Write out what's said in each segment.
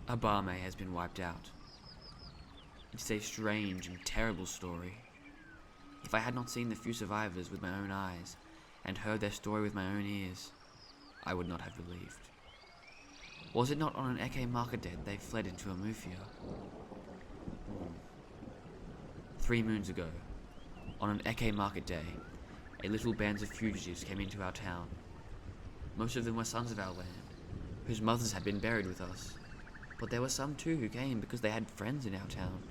Abame has been wiped out. It's a strange and terrible story. If I had not seen the few survivors with my own eyes and heard their story with my own ears, I would not have believed. Was it not on an Eke market day they fled into a mufia? 3 moons ago, on an Eke market day, a little band of fugitives came into our town. Most of them were sons of our land, whose mothers had been buried with us. But there were some too who came because they had friends in our town,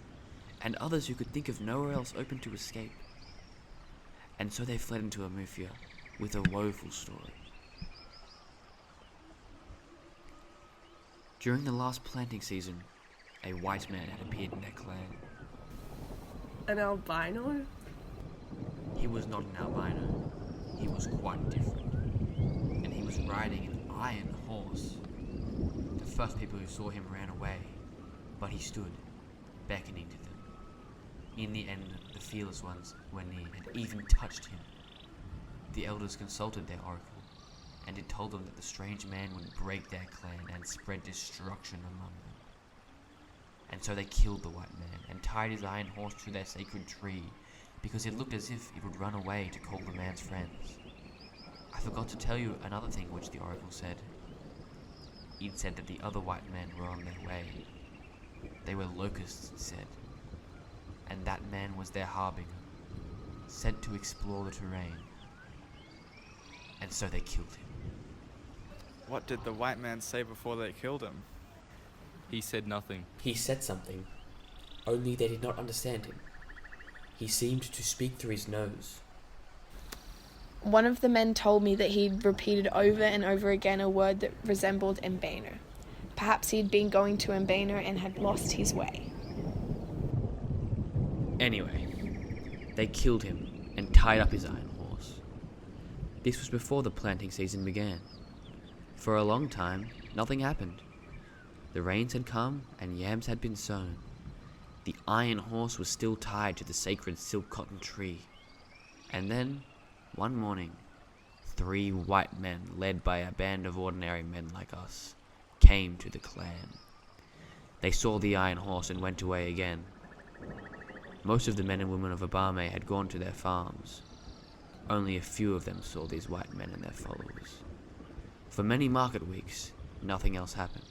and others who could think of nowhere else open to escape. And so they fled into a mufia with a woeful story. During the last planting season, a white man had appeared in their clan. An albino? He was not an albino. He was quite different. And he was riding an iron horse. The first people who saw him ran away, but he stood, beckoning to them. In the end, the fearless ones were near and even touched him. The elders consulted their oracle, and it told them that the strange man would break their clan and spread destruction among them. And so they killed the white man and tied his iron horse to their sacred tree, because it looked as if it would run away to call the man's friends. I forgot to tell you another thing which the oracle said. It said that the other white men were on their way. They were locusts, it said. And that man was their harbinger, sent to explore the terrain. And so they killed him. What did the white man say before they killed him? He said nothing. He said something, only they did not understand him. He seemed to speak through his nose. One of the men told me that he'd repeated over and over again a word that resembled Mbano. Perhaps he'd been going to Mbano and had lost his way. Anyway, they killed him and tied up his iron horse. This was before the planting season began. For a long time, nothing happened. The rains had come and yams had been sown. The iron horse was still tied to the sacred silk cotton tree. And then, one morning, 3 white men, led by a band of ordinary men like us, came to the clan. They saw the iron horse and went away again. Most of the men and women of Abame had gone to their farms. Only a few of them saw these white men and their followers. For many market weeks, nothing else happened.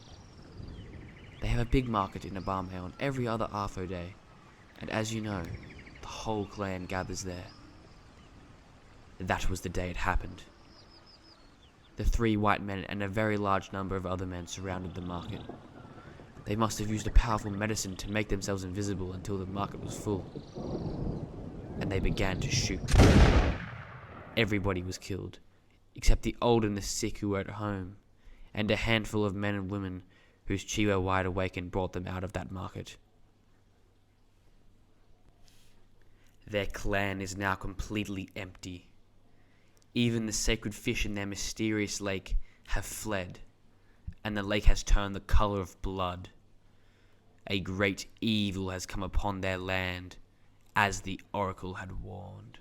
They have a big market in Abame on every other Arfo day, and as you know, the whole clan gathers there. That was the day it happened. The 3 white men and a very large number of other men surrounded the market. They must have used a powerful medicine to make themselves invisible until the market was full. And they began to shoot. Everybody was killed, except the old and the sick who were at home, and a handful of men and women whose chi were wide awake and brought them out of that market. Their clan is now completely empty. Even the sacred fish in their mysterious lake have fled, and the lake has turned the color of blood. A great evil has come upon their land, as the oracle had warned.